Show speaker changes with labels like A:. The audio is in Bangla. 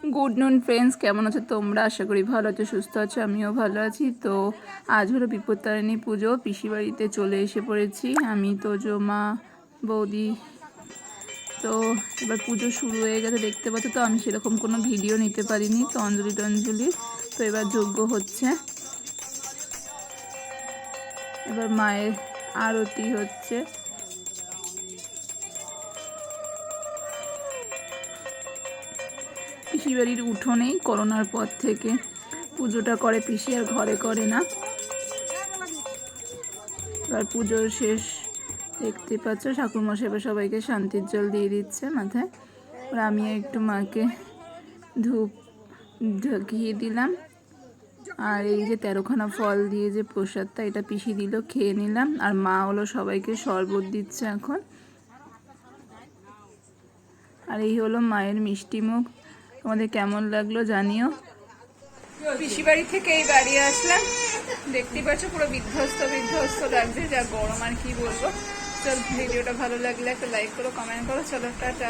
A: গুড নুন ফ্রেন্ডস, কেমন আছো তোমরা? আশা করি ভালো আছো, সুস্থ আছো। আমিও ভালো আছি। তো আজ হলো বিপত্তারিণী পুজো। পিসি বাড়িতে চলে এসে পড়েছি আমি, তোজো, মা, বৌদি। তো এবার পুজো শুরু হয়ে গেছে, দেখতে পাচ্ছ। তো আমি সেরকম কোনো ভিডিও নিতে পারিনি, তো অঞ্জলি টঞ্জলি। তো এবার যজ্ঞ হচ্ছে, এবার মায়ের আরতি হচ্ছে। পিসি বাড়ির উঠোনেই করোনার পর থেকে পুজোটা করে পিসি, আর ঘরে করে না। এবার পুজো শেষ, দেখতে পাচ্ছ ঠাকুরমশাই এবার সবাইকে শান্তির জল দিয়ে দিচ্ছে মাথায়। এবার আমি একটু মাকে ধূপ ঘিয়ে দিলাম। আর এই যে 13খানা ফল দিয়ে যে প্রসাদটা, এটা পিসি দিল, খেয়ে নিলাম। আর মা হলো সবাইকে শরবত দিচ্ছে এখন। আর এই হলো মায়ের মিষ্টি মুখ। তোমাদের কেমন লাগলো জানিও। পিসি বাড়ি থেকে এই বাড়ি আসলাম, দেখতে পাচ্ছ পুরো বিধ্বস্ত বিধ্বস্ত লাগছে, যা গরম আর কি বলবো। চল, ভিডিওটা ভালো লাগলে একটা লাইক করো, কমেন্ট করো। চলো, টাটা।